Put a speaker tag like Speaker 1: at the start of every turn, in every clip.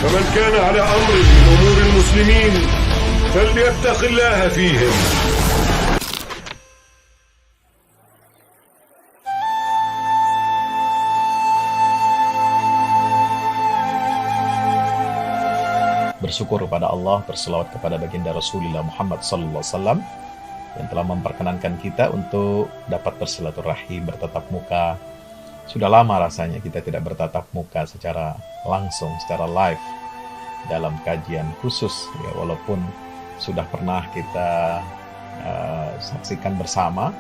Speaker 1: فمن كان على أمر من أمور المسلمين فليتق الله فيهم.
Speaker 2: Bersyukur kepada Allah, berselawat kepada baginda Rasulullah Muhammad SAW yang telah memperkenankan kita untuk dapat bersilaturahim, bertatap muka. Sudah lama rasanya kita tidak bertatap muka secara langsung, secara live dalam kajian khusus, ya, walaupun sudah pernah kita saksikan bersama.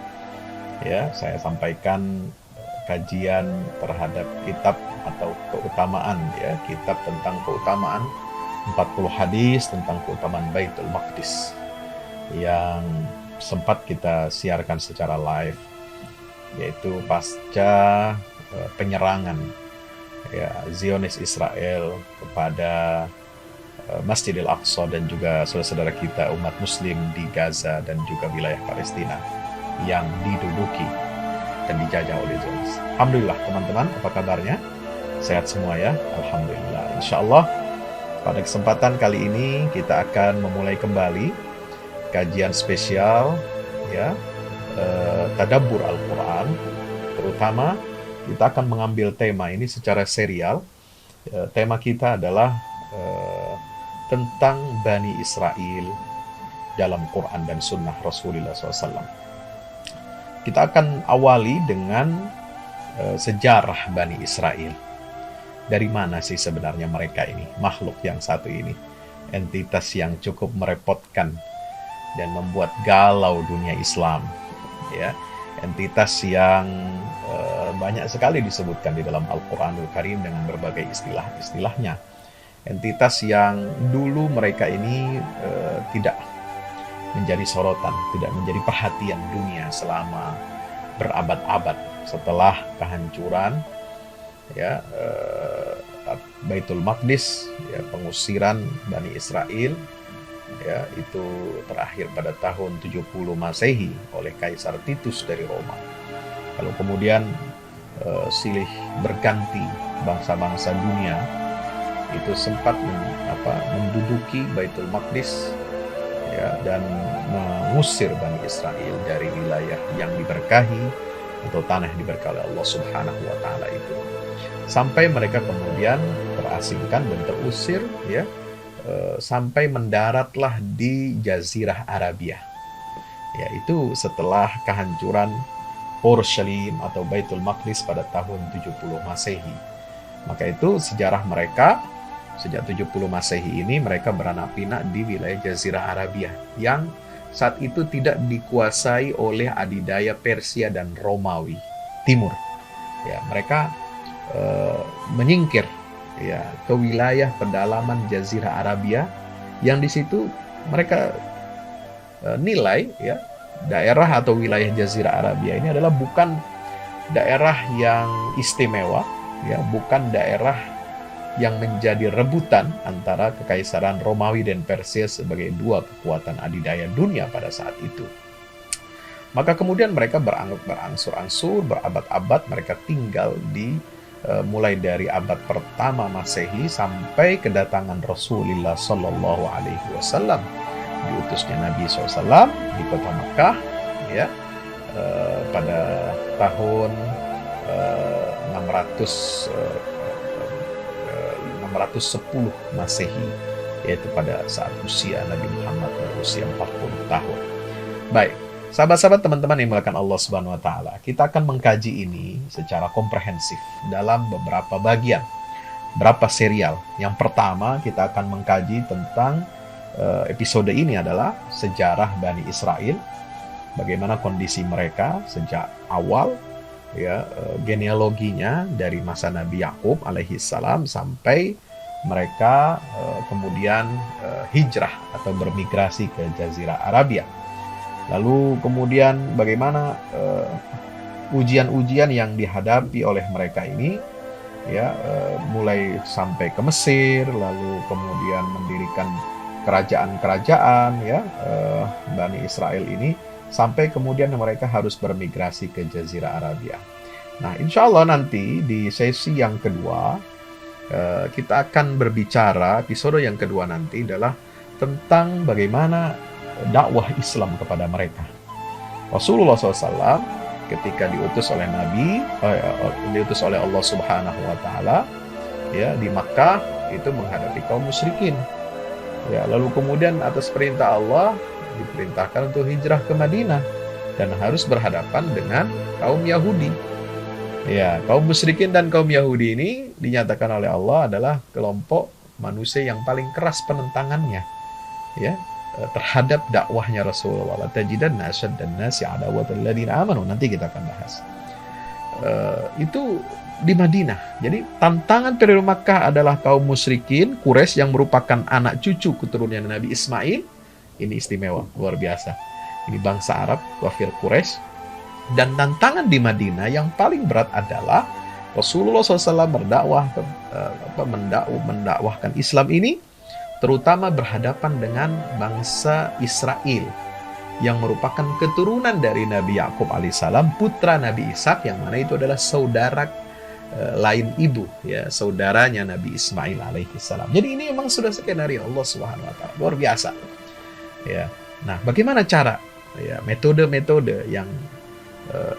Speaker 2: Ya, saya sampaikan kajian terhadap kitab atau keutamaan, ya, kitab tentang keutamaan 40 hadis tentang keutamaan Baitul Maqdis yang sempat kita siarkan secara live, yaitu pasca penyerangan, ya, Zionis Israel kepada Masjidil Aqsa dan juga saudara-saudara kita umat muslim di Gaza dan juga wilayah Palestina yang diduduki dan dijajah oleh Zionis. Alhamdulillah teman-teman, apa kabarnya? Sehat semua ya? Alhamdulillah. Insyaallah pada kesempatan kali ini kita akan memulai kembali kajian spesial, ya, tadabbur Al-Quran. Terutama kita akan mengambil tema ini secara serial. Tema kita adalah tentang Bani Israel dalam Quran dan Sunnah Rasulullah SAW. Kita akan awali dengan sejarah Bani Israel. Dari mana sih sebenarnya mereka ini, makhluk yang satu ini, entitas yang cukup merepotkan dan membuat galau dunia Islam, ya, entitas yang banyak sekali disebutkan di dalam Al-Quranul Karim dengan berbagai istilah-istilahnya, entitas yang dulu mereka ini tidak menjadi sorotan, tidak menjadi perhatian dunia selama berabad-abad setelah kehancuran, ya, Baitul Maqdis, ya, pengusiran Bani Israel, ya, itu terakhir pada tahun 70 Masehi oleh Kaisar Titus dari Roma. Lalu kemudian silih berganti bangsa-bangsa dunia itu sempat menduduki Baitul Maqdis, ya, dan mengusir Bani Israel dari wilayah yang diberkahi atau tanah yang diberkahi oleh Allah Subhanahu wa Ta'ala itu, sampai mereka kemudian terasingkan dan terusir, ya, sampai mendaratlah di Jazirah Arabia, yaitu setelah kehancuran Urshalim atau Baitul Maqdis pada tahun 70 Masehi. Maka itu sejarah mereka sejak 70 Masehi ini mereka beranak pinak di wilayah Jazirah Arabia yang saat itu tidak dikuasai oleh adidaya Persia dan Romawi Timur. Ya, mereka menyingkir, ya, ke wilayah pedalaman Jazirah Arabia yang di situ mereka nilai, ya, daerah atau wilayah Jazirah Arabia ini adalah bukan daerah yang istimewa, ya, bukan daerah yang menjadi rebutan antara kekaisaran Romawi dan Persia sebagai dua kekuatan adidaya dunia pada saat itu. Maka kemudian mereka berangsur-angsur, berabad-abad mereka tinggal di mulai dari abad pertama Masehi sampai kedatangan Rasulullah Sallallahu Alaihi Wasallam, diutusnya Nabi SAW di kota Makkah, ya, pada tahun 610 Masehi, yaitu pada saat usia Nabi Muhammad berusia 40 tahun. Baik, sahabat-sahabat, teman-teman yang dimuliakan Allah Subhanahu wa Ta'ala, kita akan mengkaji ini secara komprehensif dalam beberapa bagian, beberapa serial. Yang pertama, kita akan mengkaji tentang episode ini adalah sejarah Bani Israel, bagaimana kondisi mereka sejak awal, ya, genealoginya dari masa Nabi Yakub alaihi salam sampai mereka kemudian hijrah atau bermigrasi ke Jazirah Arabia. Lalu kemudian bagaimana ujian-ujian yang dihadapi oleh mereka ini, ya, mulai sampai ke Mesir, lalu kemudian mendirikan kerajaan-kerajaan, ya, Bani Israel ini, sampai kemudian mereka harus bermigrasi ke Jazirah Arabia. Nah, insya Allah nanti di sesi yang kedua kita akan berbicara episode yang kedua nanti adalah tentang bagaimana dakwah Islam kepada mereka. Rasulullah SAW ketika diutus oleh diutus oleh Allah Subhanahu wa taala ya di Makkah itu menghadapi kaum musyrikin. Ya, lalu kemudian atas perintah Allah diperintahkan untuk hijrah ke Madinah dan harus berhadapan dengan kaum Yahudi. Ya, kaum musyrikin dan kaum Yahudi ini dinyatakan oleh Allah adalah kelompok manusia yang paling keras penentangannya ya terhadap dakwahnya Rasulullah. Tajidanna asyaddan nasi adawatan alladziina amanu. Nanti kita akan bahas. Itu di Madinah. Jadi tantangan periode Makkah adalah kaum musyrikin Quraisy yang merupakan anak cucu keturunan Nabi Ismail. Ini istimewa, luar biasa. Ini bangsa Arab, kafir Quraisy. Dan tantangan di Madinah yang paling berat adalah Rasulullah SAW mendakwahkan Islam ini, terutama berhadapan dengan bangsa Israel yang merupakan keturunan dari Nabi Yakub alaihissalam, putra Nabi Ishak, yang mana itu adalah saudara lain ibu, ya, saudaranya Nabi Ismail alaihissalam. Jadi ini memang sudah skenario Allah Subhanahu wa taala, luar biasa. Ya. Nah, bagaimana cara ya metode-metode yang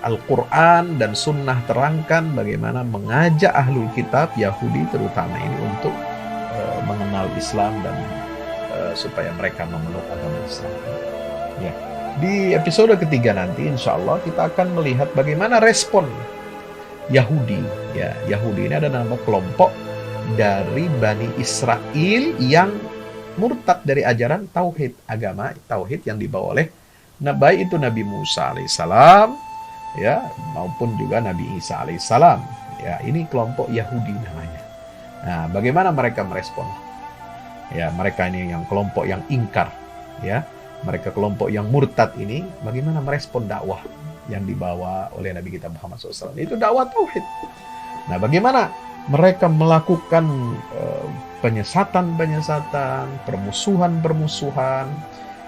Speaker 2: Al-Quran dan Sunnah terangkan bagaimana mengajak ahlul kitab Yahudi terutama ini untuk mengenal Islam dan supaya mereka memeluk agama Islam. Ya. Di episode ketiga nanti insya Allah kita akan melihat bagaimana respon Yahudi. Ya, Yahudi ini ada nama kelompok dari Bani Israel yang murtad dari ajaran tauhid, agama tauhid yang dibawa oleh baik itu Nabi Musa alaihissalam ya maupun juga Nabi Isa alaihissalam. Ya, ini kelompok Yahudi namanya. Nah, bagaimana mereka merespon? Ya, mereka ini yang kelompok yang ingkar, ya. Mereka kelompok yang murtad ini bagaimana merespon dakwah yang dibawa oleh Nabi kita Muhammad SAW? Itu dakwah tauhid. Nah, bagaimana mereka melakukan penyesatan-penyesatan, permusuhan-permusuhan,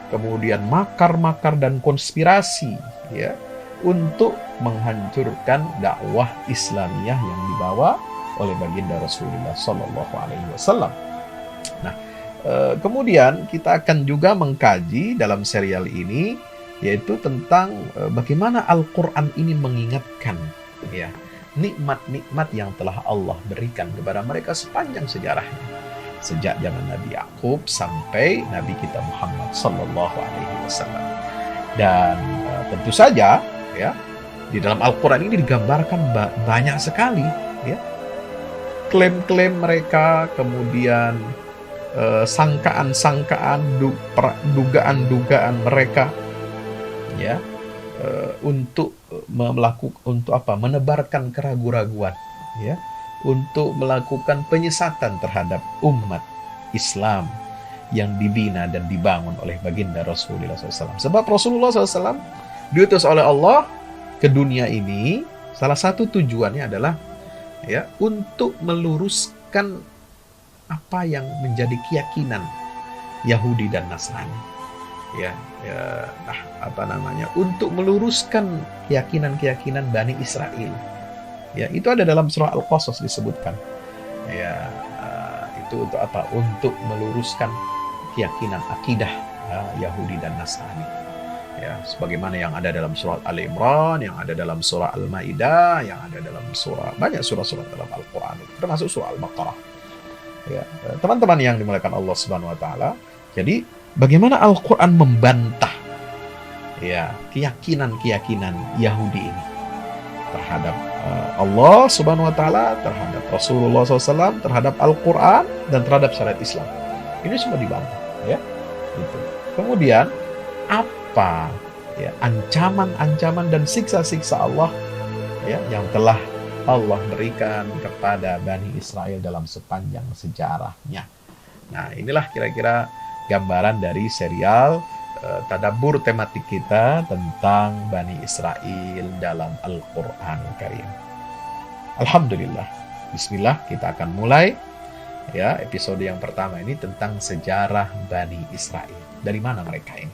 Speaker 2: kemudian makar-makar dan konspirasi, ya, untuk menghancurkan dakwah Islamiyah yang dibawa oleh baginda Rasulullah Sallallahu Alaihi Wasallam. Nah, kemudian kita akan juga mengkaji dalam serial ini yaitu tentang bagaimana Al-Quran ini mengingatkan ya nikmat-nikmat yang telah Allah berikan kepada mereka sepanjang sejarahnya, sejak zaman Nabi Yakub sampai Nabi kita Muhammad Sallallahu Alaihi Wasallam. Dan tentu saja ya di dalam Al-Quran ini digambarkan banyak sekali ya klaim-klaim mereka, kemudian sangkaan-sangkaan, dugaan-dugaan mereka ya untuk menebarkan keraguan-raguan ya, untuk melakukan penyesatan terhadap umat Islam yang dibina dan dibangun oleh baginda Rasulullah SAW. Sebab Rasulullah SAW diutus oleh Allah ke dunia ini, salah satu tujuannya adalah ya untuk meluruskan apa yang menjadi keyakinan Yahudi dan Nasrani. Untuk meluruskan keyakinan-keyakinan Bani Israel. Ya, itu ada dalam surah Al-Qasas disebutkan. Ya, itu untuk apa? Untuk meluruskan keyakinan akidah Yahudi dan Nasrani. Ya, sebagaimana yang ada dalam surah Al-Imran, yang ada dalam surah Al-Maidah, yang ada dalam banyak surah-surah dalam Al-Quran, termasuk surah Al-Baqarah. Ya, teman-teman yang dimuliakan Allah Subhanahu wa taala. Jadi bagaimana Al-Quran membantah ya keyakinan-keyakinan Yahudi ini terhadap Allah Subhanahu wa taala, terhadap Rasulullah SAW, terhadap Al-Quran dan terhadap syariat Islam. Ini semua dibantah ya. Gitu. Kemudian apa ya ancaman-ancaman dan siksa-siksa Allah ya yang telah Allah berikan kepada Bani Israel dalam sepanjang sejarahnya. Nah, inilah kira-kira gambaran dari serial tadabbur tematik kita tentang Bani Israel dalam Al-Quran Karim. Alhamdulillah. Bismillah, kita akan mulai ya episode yang pertama ini tentang sejarah Bani Israel. Dari mana mereka ini?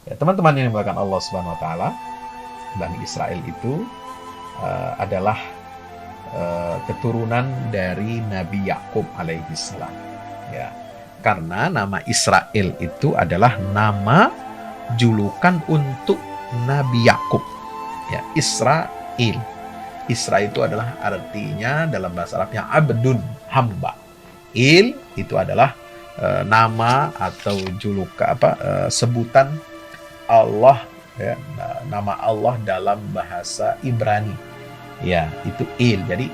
Speaker 2: Ya, teman-teman yang dimuliakan Allah Subhanahu wa taala, Bani Israel itu adalah keturunan dari Nabi Yakub alaihissalam. Ya, karena nama Israel itu adalah nama julukan untuk Nabi Yakub. Ya, Israel. Isra itu adalah artinya dalam bahasa Arabnya abdun, hamba. Il itu adalah nama atau sebutan Allah, ya, nama Allah dalam bahasa Ibrani. Ya, itu Il. Jadi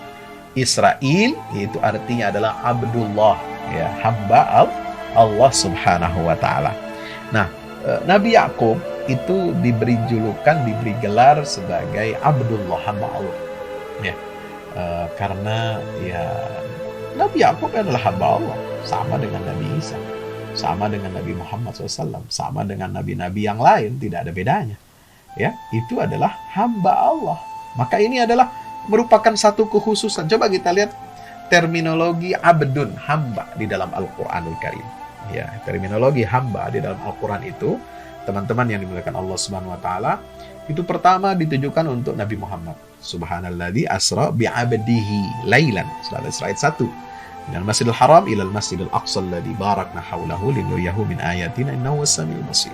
Speaker 2: Israel itu artinya adalah Abdullah, ya, hamba Allah Subhanahu wa taala. Nah, Nabi Yakub itu diberi julukan, diberi gelar sebagai Abdullah, hamba Allah. Ya, karena ya Nabi Yakub adalah hamba Allah, sama dengan Nabi Isa, sama dengan Nabi Muhammad SAW, sama dengan nabi-nabi yang lain, tidak ada bedanya. Ya, itu adalah hamba Allah. Maka ini adalah merupakan satu kekhususan. Coba kita lihat terminologi abdun, hamba di dalam Al-Quranul Karim. Ya, terminologi hamba di dalam Al-Quran itu, teman-teman yang dimuliakan Allah Subhanahu wa taala, itu pertama ditujukan untuk Nabi Muhammad. Subhanalladzi asra bi'abdihi lailan. Surah Al-Isra ayat 1. Minal Masjidil Haram ilal Masjidil Aqsa alladzi barakna haulahu linuriyahu min ayatina innahu was-sami'ul basir.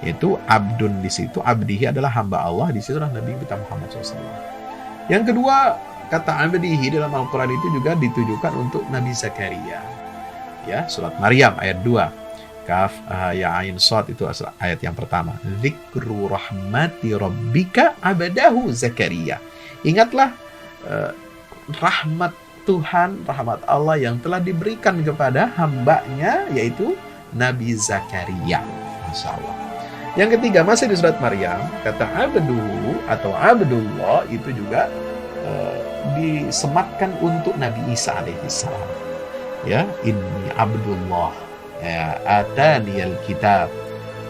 Speaker 2: Itu abdun di situ, abdihi adalah hamba Allah, di situ adalah Nabi kita Muhammad SAW. Yang kedua, kata abdihi dalam Al-Qur'an itu juga ditujukan untuk Nabi Zakaria. Ya, surat Maryam ayat 2. Kaf ya ain shad itu ayat yang pertama. Dzikru rahmati rabbika abadahu Zakaria. Ingatlah rahmat Tuhan, rahmat Allah yang telah diberikan kepada hambanya, yaitu Nabi Zakaria. Masya Allah. Yang ketiga, masih di surat Maryam, kata abduhu atau Abdullah itu juga disematkan untuk Nabi Isa alaihissalam. Ya, inni Abdullah, ya, ataniyal kitab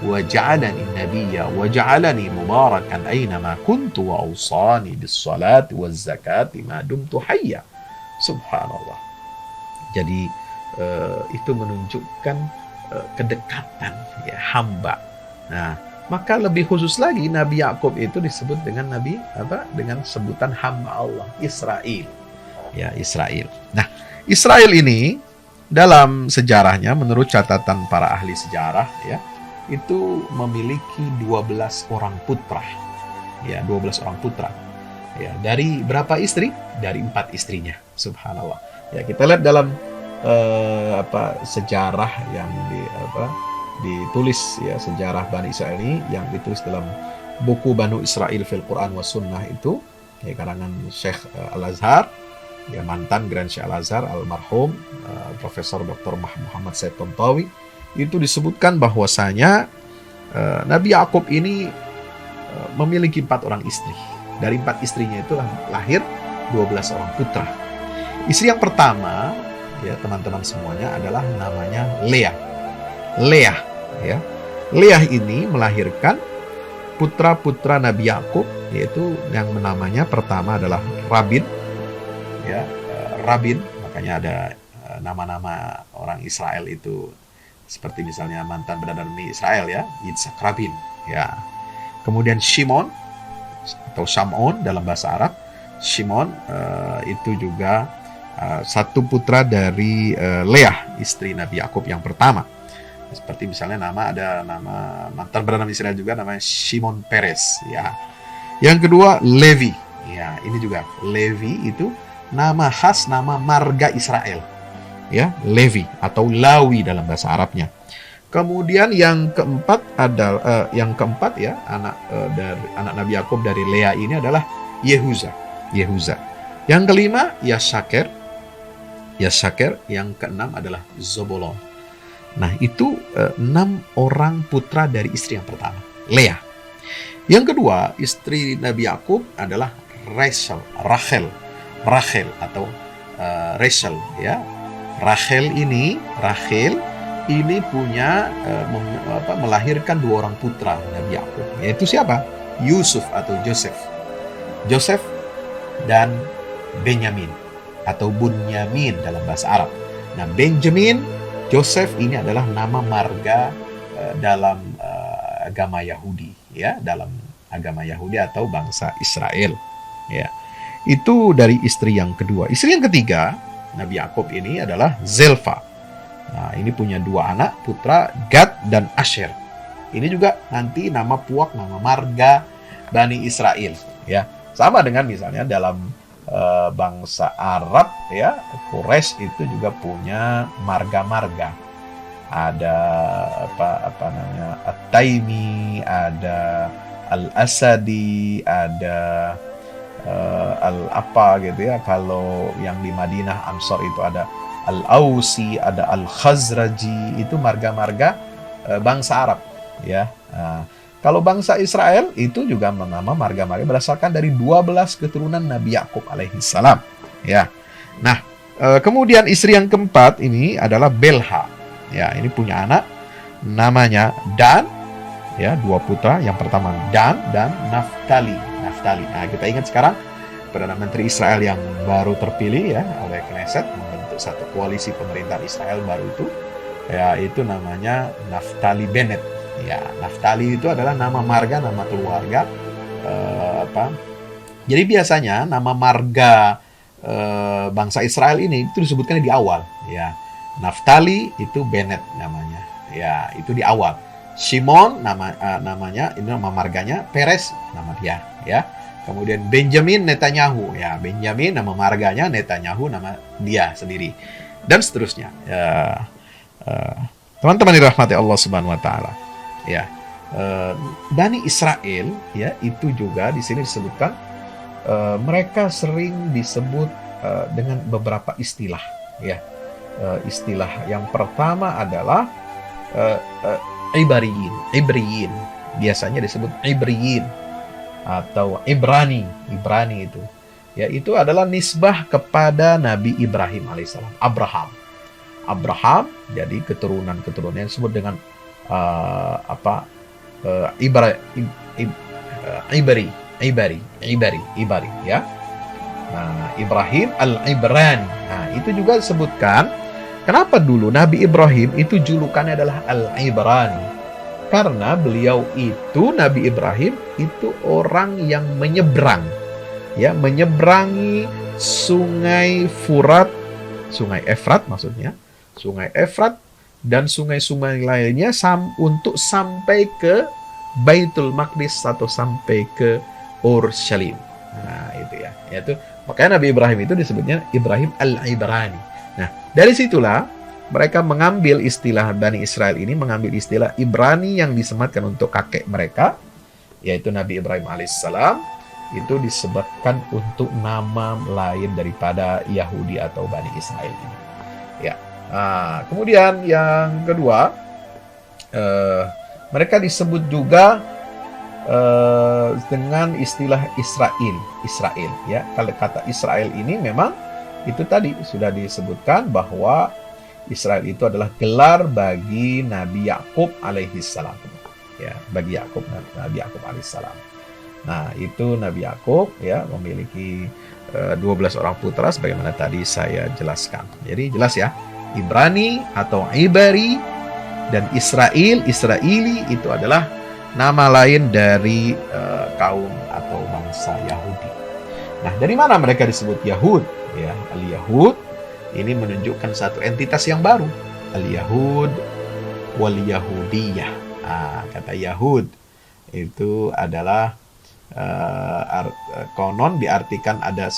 Speaker 2: wa ja'alani nabiyya wa ja'alani mubarakan aynama kuntu wa awsani bis salati waz zakati ma dumtu hayya. Subhanallah. Jadi itu menunjukkan kedekatan, ya, hamba. Nah, maka lebih khusus lagi Nabi Yakub itu disebut dengan dengan sebutan hamba Allah, Israel. Ya, Israel. Nah, Israel ini dalam sejarahnya menurut catatan para ahli sejarah, ya, itu memiliki 12 orang putra. Ya, 12 orang putra. Ya, dari berapa istri? Dari 4 istrinya. Subhanallah. Ya, kita lihat dalam sejarah yang ditulis, ya, sejarah Bani Israil ini yang ditulis dalam buku Banu Israil fil Quran was Sunnah itu, ya, karangan Syekh Al-Azhar, ya, mantan Grand Syekh Al-Azhar almarhum Profesor Dr. Muhammad Said Tontowi, itu disebutkan bahwasanya Nabi Yakub ini memiliki 4 orang istri. Dari 4 istrinya itu lahir 12 orang putra. Istri yang pertama, ya, teman-teman semuanya, adalah namanya Leah. Ya. Leah ini melahirkan putra-putra Nabi Yakub, yaitu yang namanya pertama adalah Rabin. Ya, Rabin, makanya ada nama-nama orang Israel itu seperti misalnya mantan Perdana Menteri Israel, ya, Yitzhak Rabin, ya. Kemudian Shimon atau Shamon dalam bahasa Arab. Shimon itu juga satu putra dari Leah, istri Nabi Yakub yang pertama. Seperti misalnya ada nama mantan Perdana Menteri Israel juga namanya Shimon Peres, ya. Yang kedua Levi. Ya, ini juga Levi itu nama khas, nama marga Israel. Ya, Levi atau Lawi dalam bahasa Arabnya. Kemudian yang keempat adalah ya, dari anak Nabi Yakub dari Leah ini adalah Yehuza. Yang kelima Yashaker. Yang keenam adalah Zobolon. Nah, itu 6 orang putra dari istri yang pertama, Leah. Yang kedua, istri Nabi Yakub adalah Rachel atau Rachel, ya. Rachel ini punya melahirkan 2 orang putra Nabi Yakub, yaitu siapa? Yusuf atau Joseph dan Benyamin atau Bunyamin dalam bahasa Arab. Nah, Benjamin, Joseph ini adalah nama marga dalam agama Yahudi, ya, dalam agama Yahudi atau bangsa Israel, ya. Itu dari istri yang kedua. Istri yang ketiga, Nabi Yakub ini adalah Zelfa. Nah, ini punya 2 anak, putra Gad dan Asher. Ini juga nanti nama puak, nama marga Bani Israel. Ya, sama dengan misalnya dalam bangsa Arab, ya, Quraisy itu juga punya marga-marga. Ada apa namanya, At-Taimi, ada Al-Asadi, ada Al-apa gitu ya. Kalau yang di Madinah Ansor itu ada Al-Ausi, ada Al-Khazraji, itu marga-marga bangsa Arab, ya. Nah, kalau bangsa Israel itu juga nama marga-marga berdasarkan dari 12 keturunan Nabi Yakub alaihissalam, ya. Nah, kemudian istri yang keempat ini adalah Belha. Ya, ini punya anak namanya Dan, ya, 2 putra. Yang pertama Dan dan Naftali. Nah, kita ingat sekarang Perdana Menteri Israel yang baru terpilih, ya, oleh Knesset, membentuk satu koalisi pemerintahan Israel baru itu, ya, itu namanya Naftali Bennett. Ya, Naftali itu adalah nama marga, nama keluarga. Jadi biasanya nama marga bangsa Israel ini itu disebutkan di awal. Ya, Naftali itu Bennett namanya. Ya, itu di awal. Shimon namanya, ini nama marganya. Peres nama dia. Ya, kemudian Benjamin Netanyahu. Ya, Benjamin nama marganya, Netanyahu nama dia sendiri, dan seterusnya. Ya, teman-teman dirahmati Allah Subhanahu Wa Taala. Ya, Bani Israel, ya, itu juga di sini disebutkan mereka sering disebut dengan beberapa istilah, ya. Istilah yang pertama adalah Ibriyin, biasanya disebut Ibriyin atau Ibrani itu, ya, itu adalah nisbah kepada Nabi Ibrahim alaihissalam, Abraham, jadi keturunan yang disebut dengan Ibari, ya. Nah, Ibrahim al-Ibrani. Nah, itu juga disebutkan. Kenapa dulu Nabi Ibrahim itu julukannya adalah al-Ibrani? Karena beliau itu, Nabi Ibrahim itu orang yang menyeberang, ya, menyeberangi sungai Furat, sungai Efrat maksudnya, sungai Efrat dan sungai-sungai lainnya untuk sampai ke Baitul Maqdis atau sampai ke Urshalim. Nah, itu ya. Yaitu makanya Nabi Ibrahim itu disebutnya Ibrahim al-Ibrani. Nah, dari situlah mereka mengambil istilah Bani Israel ini, mengambil istilah Ibrani yang disematkan untuk kakek mereka, yaitu Nabi Ibrahim alaihissalam, itu disebutkan untuk nama lain daripada Yahudi atau Bani Israel ini. Ya. Nah, kemudian yang kedua, mereka disebut juga dengan istilah Israel, ya. Kalau kata Israel ini memang itu tadi sudah disebutkan bahwa Israel itu adalah gelar bagi Nabi Yakub alaihissalam, ya, bagi Nabi Yakub alaihissalam. Nah, itu Nabi Yakub, ya, memiliki 12 orang putra sebagaimana tadi saya jelaskan. Jadi jelas ya, Ibrani atau Ibari dan Israeli itu adalah nama lain dari kaum atau bangsa Yahudi. Nah, dari mana mereka disebut Yahud? Ya, Al-Yahud ini menunjukkan satu entitas yang baru, Al-Yahud wal Yahudiyah. Nah, kata Yahud itu adalah konon diartikan ada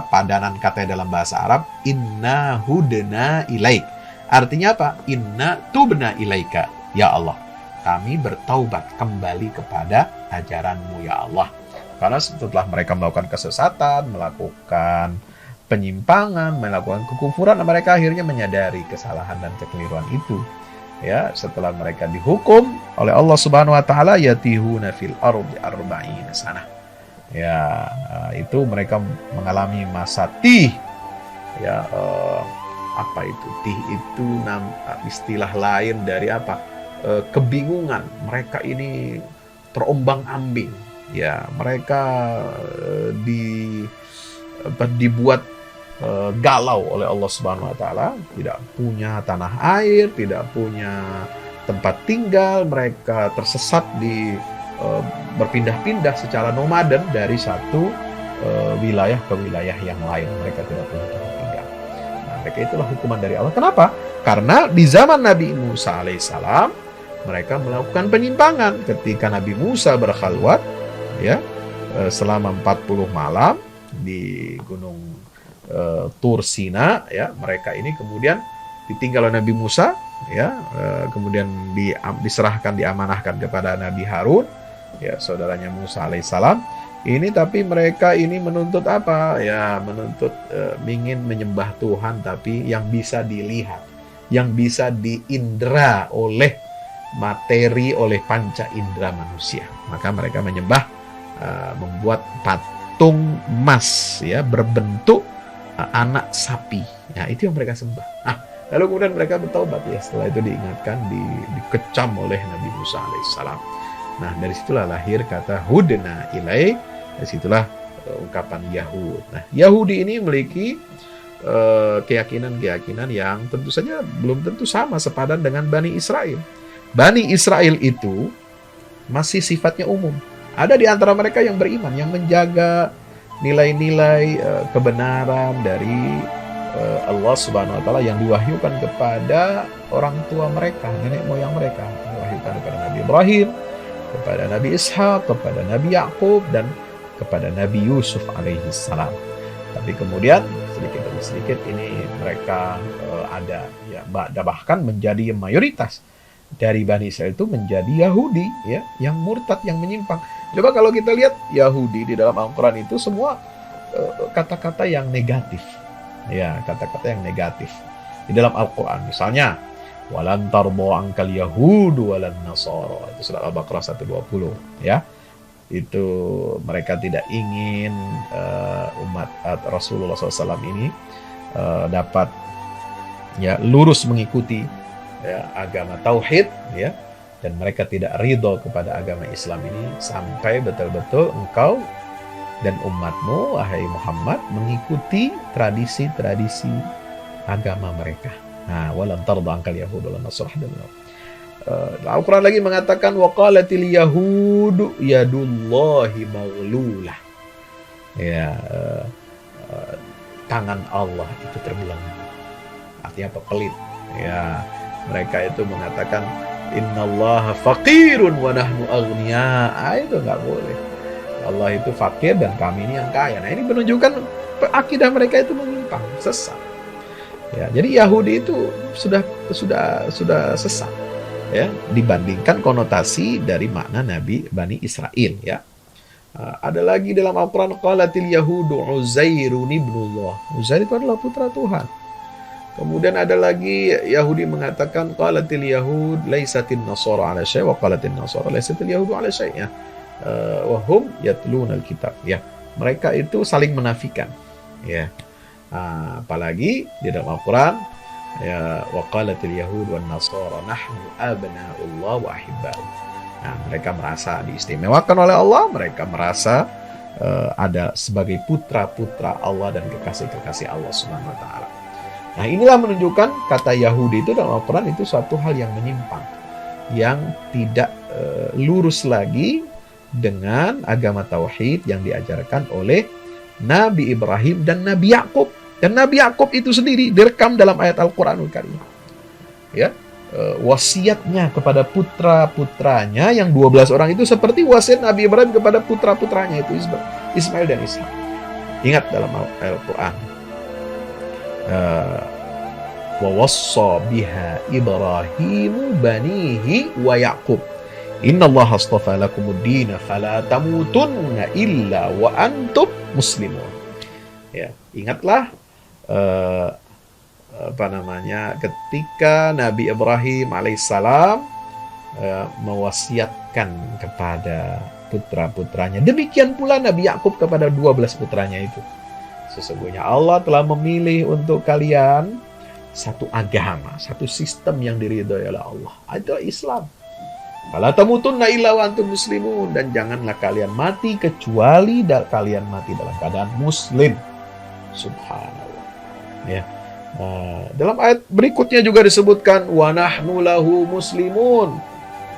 Speaker 2: padanan kata dalam bahasa Arab, inna hudna ilaik. Artinya apa? Inna tubna ilaika, ya Allah, kami bertaubat kembali kepada ajaranmu, ya Allah. Karena setelah mereka melakukan kesesatan, melakukan penyimpangan, melakukan kekufuran, mereka akhirnya menyadari kesalahan dan kekeliruan itu. Ya, setelah mereka dihukum oleh Allah Subhanahu wa taala, yatihuna fil ardi arba'ina sanah. Ya, itu mereka mengalami masa tih. Ya, apa itu? Tih itu istilah lain dari apa? Kebingungan. Mereka ini terombang-ambing. Ya, mereka dibuat galau oleh Allah Subhanahu wa taala, tidak punya tanah air, tidak punya tempat tinggal, mereka tersesat di berpindah-pindah secara nomaden dari satu wilayah ke wilayah yang lain. Mereka tidak punya tempat tinggal. Nah, mereka itulah hukuman dari Allah. Kenapa? Karena di zaman Nabi Musa alaihissalam mereka melakukan penyimpangan. Ketika Nabi Musa berkhalwat, ya, selama 40 malam di gunung Tur Sina, ya, mereka ini kemudian ditinggal oleh Nabi Musa, ya, kemudian diserahkan, diamanahkan kepada Nabi Harun, ya, saudaranya Musa alaihissalam. Ini tapi mereka ini menuntut apa? Ya, menuntut ingin menyembah Tuhan tapi yang bisa dilihat, yang bisa diindra oleh materi, oleh panca indera manusia. Maka mereka menyembah, membuat patung emas, ya, berbentuk anak sapi. Ya, itu yang mereka sembah. Nah, lalu kemudian mereka bertaubat, ya. Setelah itu diingatkan, dikecam oleh Nabi Musa alaihissalam. Nah, dari situlah lahir kata hudna ilai. Dari situlah ungkapan Yahud. Nah, Yahudi ini memiliki keyakinan-keyakinan yang tentu saja belum tentu sama sepadan dengan Bani Israel. Bani Israel itu masih sifatnya umum. Ada di antara mereka yang beriman, yang menjaga nilai-nilai kebenaran dari Allah Subhanahu wa Ta'ala yang diwahyukan kepada orang tua mereka, nenek moyang mereka. Diwahyukan kepada Nabi Ibrahim, kepada Nabi Ishak, kepada Nabi Yakub, dan kepada Nabi Yusuf alaihi salam. Tapi kemudian sedikit demi sedikit ini mereka ada, ya, bahkan menjadi mayoritas dari Bani Israel itu menjadi Yahudi, ya, yang murtad, yang menyimpang. Coba kalau kita lihat Yahudi di dalam Al-Quran itu semua kata-kata yang negatif, ya, kata-kata yang negatif di dalam Al-Quran. Misalnya walan tarbo angkal yahudu walan nasara, itu surat Al-Baqarah 120, ya. Itu mereka tidak ingin umat Rasulullah SAW ini dapat, ya, lurus mengikuti, ya, agama tauhid, ya, dan mereka tidak ridho kepada agama Islam ini sampai betul-betul engkau dan umatmu, wahai Muhammad, mengikuti tradisi-tradisi agama mereka. Nah, walan tarda angkal yahud walan nasrah. Al-Quran lagi mengatakan waqalatil yahudu yadullahi maghlulah. Ya, tangan Allah itu terbelenggu. Artinya apa? Pelit. Ya, mereka itu mengatakan innallaha faqirun wa nahnu aghnia. Itu nggak boleh. Allah itu fakir dan kami ini yang kaya. Nah, ini menunjukkan akidah mereka itu menyimpang, sesat. Ya, jadi Yahudi itu sudah sesat, ya, dibandingkan konotasi dari makna Nabi Bani Israel, ya. Ada lagi dalam Al-Quran qalatil yahudu Uzairun ibnullah. Uzair itu adalah putra Tuhan. Kemudian ada lagi Yahudi mengatakan qalatil yahud laisatin nasara ala syai' wa qalatil nasara laisatil yahudu ala syai', ya. Wa hum yatlunal kitab, ya. Mereka itu saling menafikan, ya. Apalagi di dalam Al-Quran, ya, waqalatil yahud wan nasara nahnu abna'ullah wa ahibba'u. Nah, mereka merasa diistimewakan oleh Allah, mereka merasa ada sebagai putra-putra Allah dan kekasih-kekasih Allah Subhanahu wa taala. Nah, inilah menunjukkan kata Yahudi itu dalam Al-Quran itu suatu hal yang menyimpang, yang tidak lurus lagi dengan agama tauhid yang diajarkan oleh Nabi Ibrahim dan Nabi Yakub. Dan Nabi Yakub itu sendiri direkam dalam ayat Al-Quranul Karim, ya, wasiatnya kepada putra-putranya yang 12 orang itu seperti wasiat Nabi Ibrahim kepada putra-putranya itu Ismail dan Ishak. Ingat dalam Al-Quran, wa wassa biha Ibrahimu banihi wa Yaqub innallaha astafa lakumud dina fala tamutunna illa wa antum muslimun. Ya, ingatlah ketika Nabi Ibrahim alaihissalam mewasiatkan kepada putra-putranya. Demikian pula Nabi Yakub kepada 12 putranya itu. Sesungguhnya Allah telah memilih untuk kalian satu agama, satu sistem yang diridhoi oleh Allah. Itu Islam. Fala tamutunna illa wa antum muslimun, dan janganlah kalian mati kecuali kalian mati dalam keadaan muslim. Subhanallah. Ya. Dalam ayat berikutnya juga disebutkan wa nahnu lahu muslimun.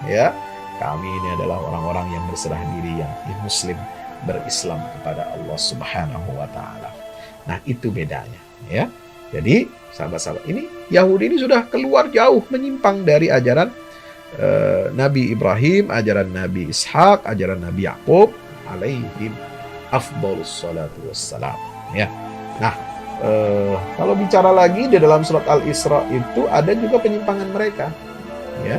Speaker 2: Ya, kami ini adalah orang-orang yang berserah diri, yang muslim. berislam kepada Allah Subhanahu wa taala. Nah, itu bedanya, ya. Jadi, sahabat-sahabat, ini Yahudi ini sudah keluar jauh menyimpang dari ajaran Nabi Ibrahim, ajaran Nabi Ishak, ajaran Nabi Yakub alaihim afdhalus salatu wassalam, ya. Nah, kalau bicara lagi di dalam surat Al-Isra itu ada juga penyimpangan mereka, ya.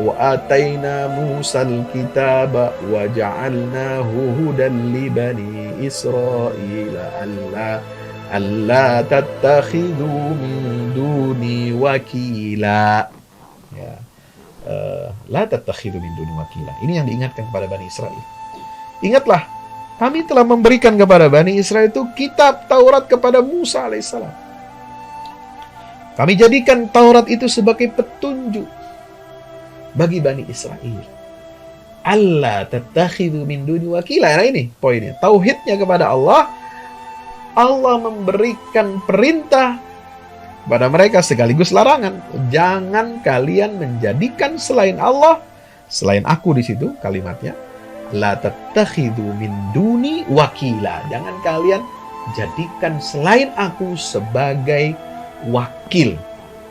Speaker 2: Wa ataina Musal kitaba wa ja'alnahu hudan li bani Israila alla tattakhidhu min duni wakila, ya. La tattakhidhu min duni wakila. Ini yang diingatkan kepada Bani Israel. Ingatlah, kami telah memberikan kepada Bani Israel itu kitab Taurat kepada Musa alaihissalam. Kami jadikan Taurat itu sebagai petunjuk bagi Bani Israel. Allah tattakhidhu min duni wakila. Nah, ini poinnya. Tauhidnya kepada Allah. Allah memberikan perintah pada mereka sekaligus larangan. Jangan kalian menjadikan selain Allah, selain aku di situ kalimatnya. La tattakhidhu min duni wakila. Jangan kalian jadikan selain aku sebagai wakil,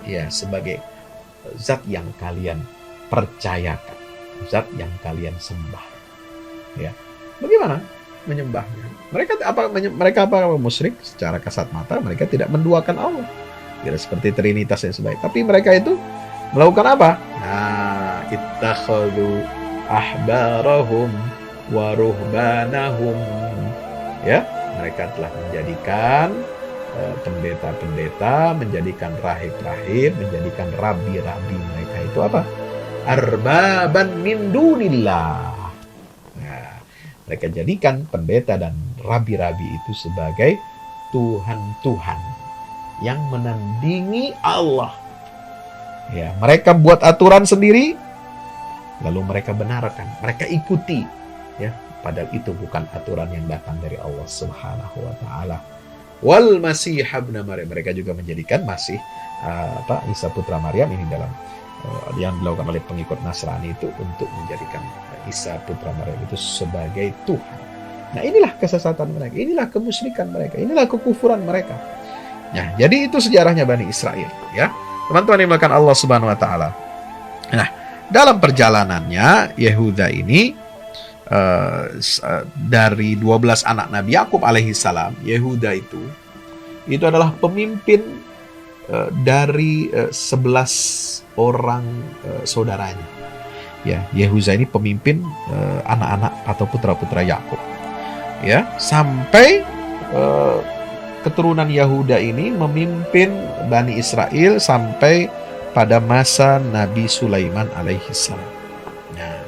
Speaker 2: ya, sebagai zat yang kalian percayakan, zat yang kalian sembah, ya. Bagaimana menyembahnya? Mereka apa musyrik secara kasat mata, mereka tidak menduakan Allah, tidak seperti Trinitas yang sebaik. Tapi mereka itu melakukan apa? Nah, ittakhadhu ahbarahum wa ruhbanahum, ya, mereka telah menjadikan pendeta-pendeta, menjadikan rahib-rahib, menjadikan rabi-rabi mereka itu apa? Arbaban min dunillah. Nah, mereka jadikan pendeta dan rabi-rabi itu sebagai Tuhan-Tuhan yang menandingi Allah. Ya, mereka buat aturan sendiri, lalu mereka benarkan, mereka ikuti, ya, padahal itu bukan aturan yang datang dari Allah Subhanahu wa taala. Wal Masih ibn Maryam, mereka juga menjadikan Masih Isa putra Maryam ini dalam yang dilakukan oleh pengikut Nasrani itu untuk menjadikan Isa putra Maryam itu sebagai Tuhan. Nah, inilah kesesatan mereka, inilah kemusyrikan mereka, inilah kekufuran mereka. Nah, jadi itu sejarahnya Bani Israel, ya. Teman-teman yang dimuliakan Allah Subhanahu wa taala. Nah, dalam perjalanannya Yehuda ini dari 12 anak Nabi Yakub alaihi salam, Yehuda itu adalah pemimpin dari 11 orang saudaranya. Ya, Yehuda ini pemimpin anak-anak atau putra-putra Yakub. Ya, sampai keturunan Yehuda ini memimpin Bani Israel sampai pada masa Nabi Sulaiman alaihi salam. Nah,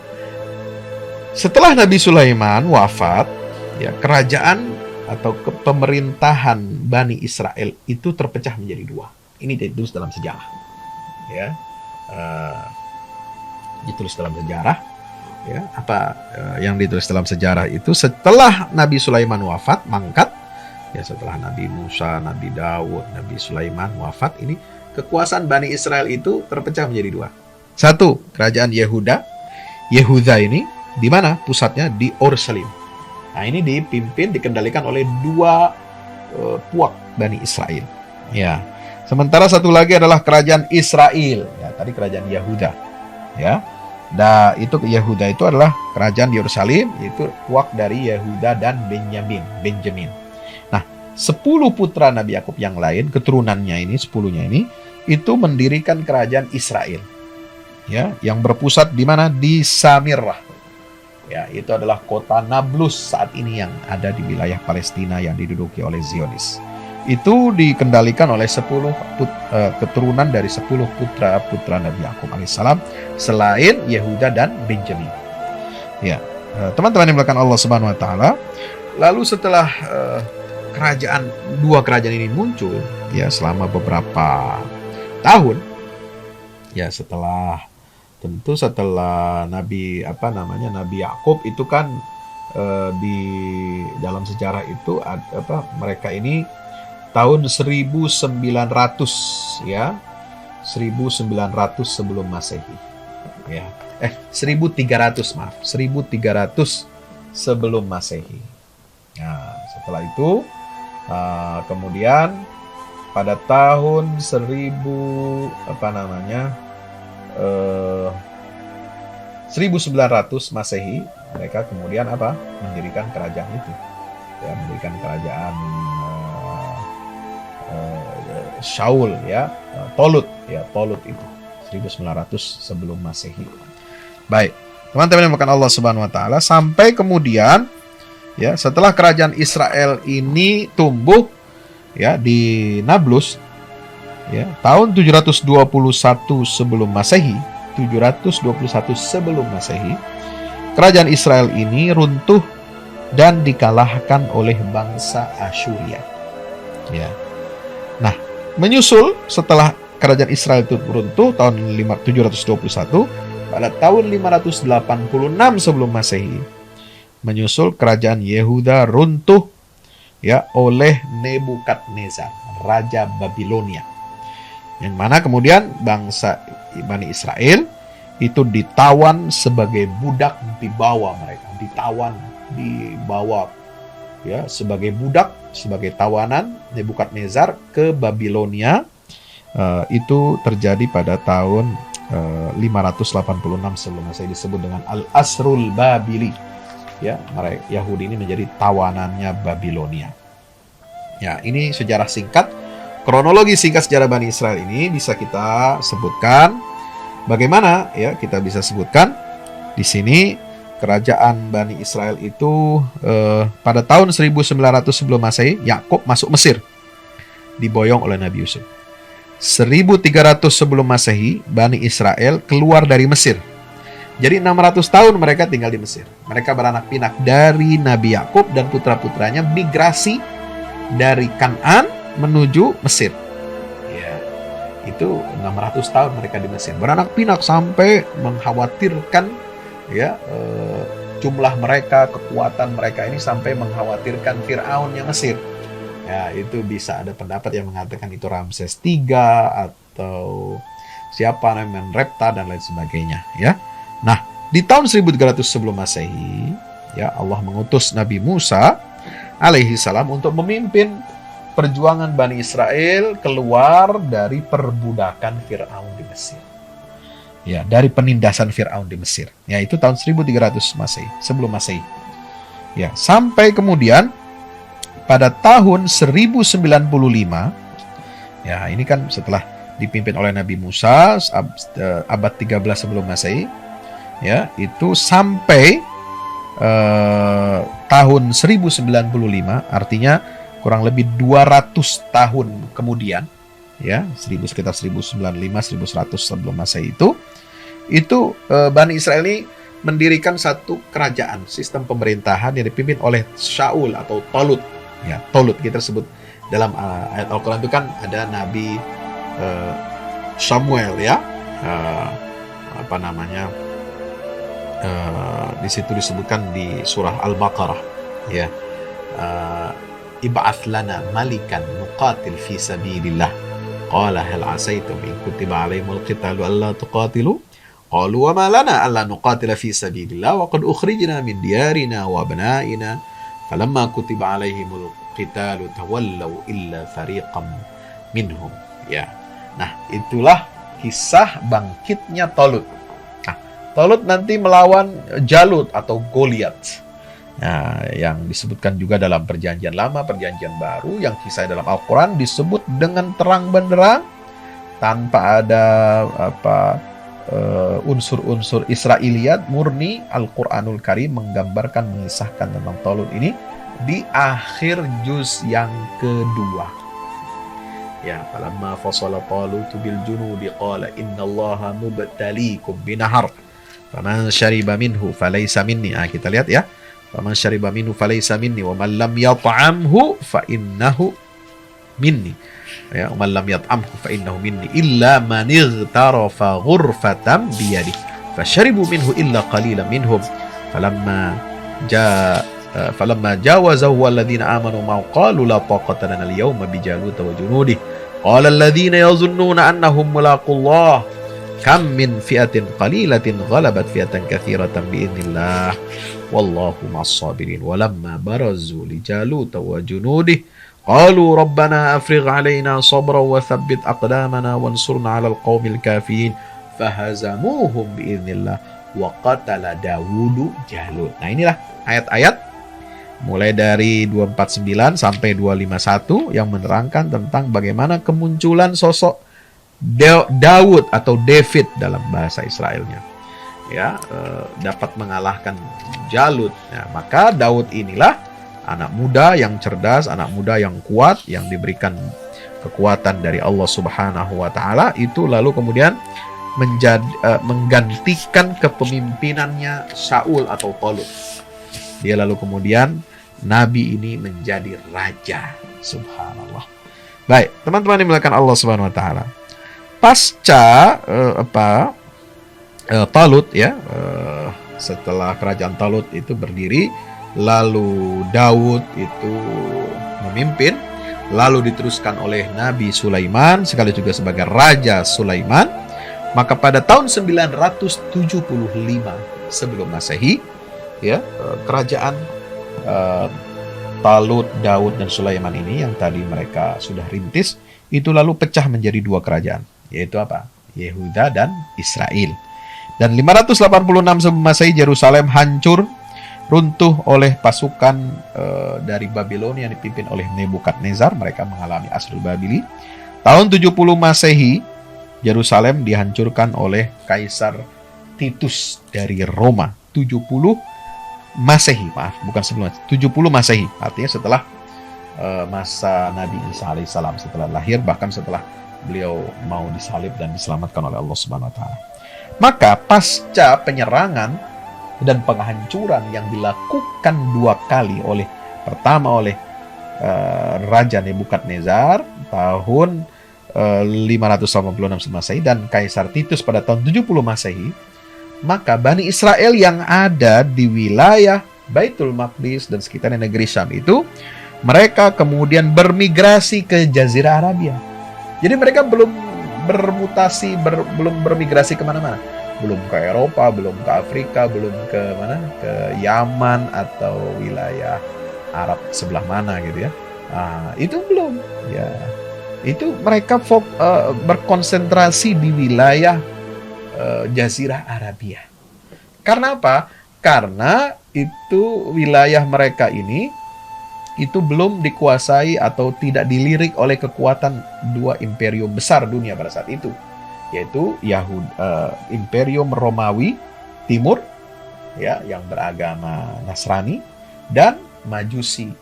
Speaker 2: setelah Nabi Sulaiman wafat, ya, kerajaan atau pemerintahan Bani Israel itu terpecah menjadi dua. Ini ditulis dalam sejarah, ya, ditulis dalam sejarah. Ya, yang ditulis dalam sejarah itu setelah Nabi Sulaiman wafat, mangkat, ya, setelah Nabi Musa, Nabi Daud, Nabi Sulaiman wafat, ini kekuasaan Bani Israel itu terpecah menjadi dua. Satu, kerajaan Yehuda ini di mana pusatnya? Di Yerusalem. Nah, ini dikendalikan oleh dua puak Bani Israel. Ya. Sementara satu lagi adalah kerajaan Israel. Ya, tadi kerajaan Yehuda. Ya. Itu Yehuda itu adalah kerajaan di Yerusalem, yaitu puak dari Yehuda dan Benjamin. Nah, 10 putra Nabi Yakub yang lain, keturunannya ini, 10-nya ini, itu mendirikan kerajaan Israel. Ya, yang berpusat di mana? Di Samirah. Ya, itu adalah kota Nablus saat ini yang ada di wilayah Palestina yang diduduki oleh Zionis. Itu dikendalikan oleh 10 keturunan dari 10 putra Nabi Yakub alaihissalam selain Yehuda dan Benjamin. Ya, teman-teman yang dimuliakan Allah Subhanahu wa taala, lalu setelah dua kerajaan ini muncul, ya, selama beberapa tahun, ya, setelah Nabi Yakub itu kan di dalam sejarah itu mereka ini tahun 1900, ya, 1900 sebelum Masehi, ya, 1300 sebelum Masehi. Nah, setelah itu kemudian pada tahun 1900 Masehi, mereka kemudian mendirikan kerajaan itu, ya, mendirikan kerajaan Shaul, ya, Tolut itu 1900 sebelum Masehi. Baik, teman-teman yang dimuliakan Allah Subhanahu wa taala, sampai kemudian, ya, setelah kerajaan Israel ini tumbuh, ya, di Nablus, ya, tahun 721 sebelum Masehi, kerajaan Israel ini runtuh dan dikalahkan oleh bangsa Asyuria. Ya. Nah, menyusul setelah kerajaan Israel itu runtuh tahun 721, pada tahun 586 sebelum Masehi, menyusul kerajaan Yehuda runtuh, ya, oleh Nebukadnezar, raja Babilonia, yang mana kemudian bangsa Bani Israel itu ditawan sebagai budak, dibawa ya, sebagai budak, sebagai tawanan Nebukadnezar ke Babilonia. Itu terjadi pada tahun 586 sebelum Masehi, disebut dengan Al-Asrul Babili. Ya, mereka Yahudi ini menjadi tawanannya Babilonia. Ya, ini sejarah singkat, kronologi singkat sejarah Bani Israel ini bisa kita sebutkan. Bagaimana, ya, kita bisa sebutkan di sini kerajaan Bani Israel itu pada tahun 1900 sebelum Masehi, Yakub masuk Mesir, diboyong oleh Nabi Yusuf. 1300 sebelum Masehi, Bani Israel keluar dari Mesir. Jadi 600 tahun mereka tinggal di Mesir. Mereka beranak pinak dari Nabi Yakub dan putra-putranya migrasi dari Kan'an menuju Mesir. Ya, itu 600 tahun mereka di Mesir. Beranak pinak sampai mengkhawatirkan, ya, jumlah mereka, kekuatan mereka ini sampai mengkhawatirkan Fir'aunnya Mesir. Ya, itu bisa ada pendapat yang mengatakan itu Ramses III atau siapa namanya Menrepta dan lain sebagainya, ya. Nah, di tahun 1300 sebelum Masehi, ya, Allah mengutus Nabi Musa alaihi salam untuk memimpin perjuangan Bani Israel keluar dari perbudakan Fir'aun di Mesir. Ya, dari penindasan Fir'aun di Mesir. Ya, itu tahun 1300 Masehi, sebelum Masehi. Ya, sampai kemudian pada tahun 1095, ya, ini kan setelah dipimpin oleh Nabi Musa abad 13 sebelum Masehi, ya, itu sampai tahun 1095, artinya kurang lebih 200 tahun kemudian, ya, sekitar 1095 1100 sebelum Masehi itu Bani Israel ini mendirikan satu kerajaan, sistem pemerintahan yang dipimpin oleh Shaul atau Tolut. Ya, Tolut kita sebut dalam ayat Al-Quran itu kan ada Nabi Samuel, ya, di situ disebutkan di surah Al-Baqarah, ya, ib'ats lana malikan nuqatil fi sabilillah qala hal asaitum in kutiba alaihimul qitalu alla tuqatilu qalu wa ma lana alla nuqatila fi sabilillah wa qad ukhrijna min diyarina wa abnaina falamma kutiba alaihimul qitalu tawallaw illa fariqam minhum. Ya. Nah, itulah kisah bangkitnya Tolut. Nah, Tolut nanti melawan Jalut atau Goliat. Nah, yang disebutkan juga dalam Perjanjian Lama, Perjanjian Baru, yang kisah dalam Al-Quran disebut dengan terang benderang tanpa ada unsur-unsur Israiliyat, murni Al-Quranul Karim menggambarkan, mengisahkan tentang Tolut ini di akhir juz yang kedua. Ya, falamma fasala Talutu bil junudi qala innallaha mubtaliikum binahar faman syariba minhu falaysa minni. Kita lihat, ya. Faman syariba minhu falaysa minni wa man lam yat'amhu fa innahu minni. Ya, wa man lam yat'amhu fa innahu minni illa man ightarafa ghurfatan bi yadihi fasharibu minhu illa qalilan minhum falamma jawazahu alladhina amanu ma qalu la taqata lana al-yawma bi jalut wa junudihi qala alladhina yazunnuna annahum mulaqullah kam min fi'atin qalilatin ghalabat fi'atan katsiratan bi idznillah wallahu ma'as-sabirin. Walamma barazu li Jalut wa junudih qalu rabbana afrigh 'alaina sabran wa thabbit aqdamana wansurna 'alal qaumil kafirin fahazamuhum biidznillah wa qatala Dawudu Jalut. Nah, inilah ayat-ayat mulai dari 249 sampai 251 yang menerangkan tentang bagaimana kemunculan sosok Daud atau David dalam bahasa Israelnya, ya, dapat mengalahkan Jalut. Nah, maka Daud inilah anak muda yang cerdas, anak muda yang kuat, yang diberikan kekuatan dari Allah Subhanahu wa taala, itu lalu kemudian menggantikan kepemimpinannya Saul atau Talut. Dia lalu kemudian Nabi ini menjadi raja. Subhanallah. Baik, teman-teman yang dimuliakan Allah Subhanahu wa taala. Pasca Talut, ya, setelah kerajaan Talut itu berdiri, lalu Daud itu memimpin, lalu diteruskan oleh Nabi Sulaiman sekali juga sebagai Raja Sulaiman. Maka pada tahun 975 sebelum Masehi, ya, kerajaan Talut, Daud, dan Sulaiman ini yang tadi mereka sudah rintis, itu lalu pecah menjadi dua kerajaan, yaitu apa? Yehuda dan Israel. Dan 586 sebelum Masehi Yerusalem hancur, runtuh oleh pasukan dari Babilonia yang dipimpin oleh Nebukadnezar. Mereka mengalami Asrul Babili. Tahun 70 Masehi Yerusalem dihancurkan oleh Kaisar Titus dari Roma. 70 Masehi, bukan sebelum 70 Masehi, artinya setelah masa Nabi Isa alaihissalam, setelah lahir, bahkan setelah beliau mau disalib dan diselamatkan oleh Allah Subhanahu wa taala. Maka pasca penyerangan dan penghancuran yang dilakukan dua kali, pertama oleh Raja Nebukadnezar tahun 586 Masehi dan Kaisar Titus pada tahun 70 Masehi, maka Bani Israel yang ada di wilayah Baitul Maqdis dan sekitarnya negeri Syam itu, mereka kemudian bermigrasi ke Jazirah Arabia. Jadi mereka belum bermutasi, belum bermigrasi kemana-mana. Belum ke Eropa, belum ke Afrika, belum ke mana? Ke Yaman atau wilayah Arab sebelah mana gitu ya. Itu belum. Ya, itu mereka berkonsentrasi di wilayah Jazirah Arabia. Karena apa? Karena itu wilayah mereka ini itu belum dikuasai atau tidak dilirik oleh kekuatan dua imperium besar dunia pada saat itu, yaitu Imperium Romawi Timur, ya, yang beragama Nasrani, dan Majusi,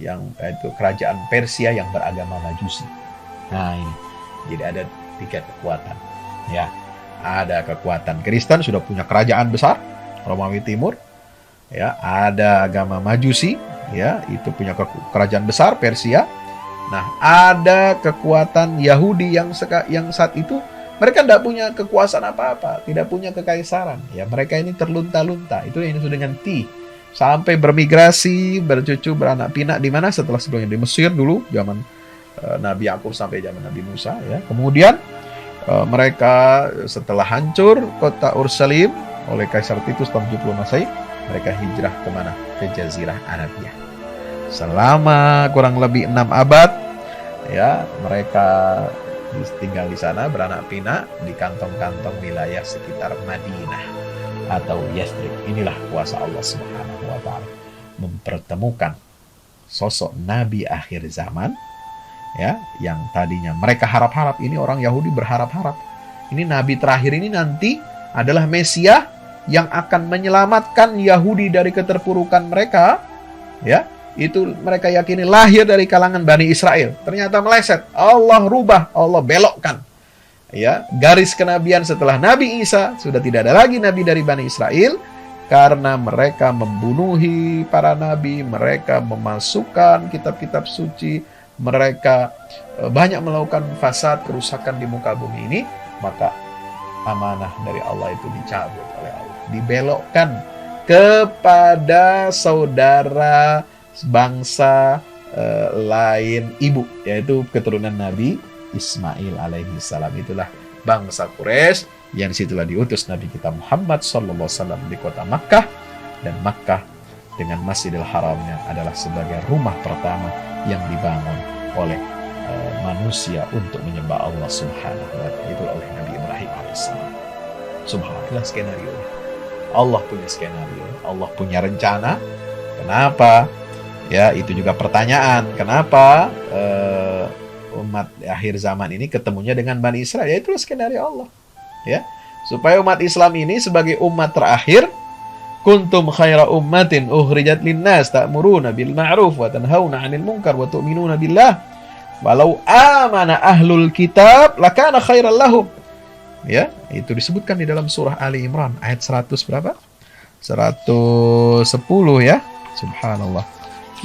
Speaker 2: yang itu kerajaan Persia yang beragama Majusi. Nah, ini jadi ada tiga kekuatan, ya. Ada kekuatan Kristen, sudah punya kerajaan besar, Romawi Timur, ya. Ada agama Majusi, ya, itu punya kerajaan besar Persia. Nah, ada kekuatan Yahudi yang saat itu mereka tidak punya kekuasaan apa-apa, tidak punya kekaisaran, ya. Mereka ini terlunta-lunta, itu yang disebut dengan sampai bermigrasi, bercucu, beranak pinak di mana? Sebelumnya di Mesir dulu, zaman Nabi Yakub sampai zaman Nabi Musa, ya. Kemudian mereka setelah hancur kota Ursalim oleh Kaisar Titus tahun 70 Masehi, mereka hijrah kemana? Ke Jazirah Arabia. Selama kurang lebih 6 abad, ya, mereka tinggal di sana, beranak pinak di kantong-kantong wilayah sekitar Madinah atau Yathrib. Inilah kuasa Allah Subhanahu wa taala mempertemukan sosok nabi akhir zaman, ya, yang tadinya mereka harap-harap, ini orang Yahudi berharap-harap ini nabi terakhir ini nanti adalah Mesias yang akan menyelamatkan Yahudi dari keterpurukan mereka, ya. Itu mereka yakini lahir dari kalangan Bani Israel. Ternyata meleset. Allah rubah, Allah belokkan, ya, garis kenabian setelah Nabi Isa. Sudah tidak ada lagi nabi dari Bani Israel karena mereka membunuhi para nabi, mereka memasukkan kitab-kitab suci, mereka banyak melakukan fasad, kerusakan di muka bumi ini. Maka amanah dari Allah itu dicabut oleh Allah, dibelokkan kepada saudara bangsa lain ibu, yaitu keturunan Nabi Ismail alaihi salam. Itulah bangsa Quraisy yang disitulah diutus Nabi kita Muhammad sallallahu alaihi wasallam di kota Makkah Dan Makkah dengan Masjidil Haramnya adalah sebagai rumah pertama yang dibangun oleh manusia untuk menyembah Allah Subhanahu wa Ta'ala, itu oleh Nabi Ibrahim alaihissalam. Subhanallah, skenario. Allah punya skenario, Allah punya rencana. Kenapa? Ya, itu juga pertanyaan. Kenapa umat akhir zaman ini ketemunya dengan Bani Israel? Ya, itulah skenario Allah. Ya, supaya umat Islam ini sebagai umat terakhir, kuntum khaira ummatin ukhrijat linnas ta'muruna bil ma'ruf wa tanhauna 'anil munkar wa tu'minuna billah walau amana ahlul kitab lakana khairal lahum. Ya, itu disebutkan di dalam surah Ali Imran ayat 100 berapa? 110 ya. Subhanallah.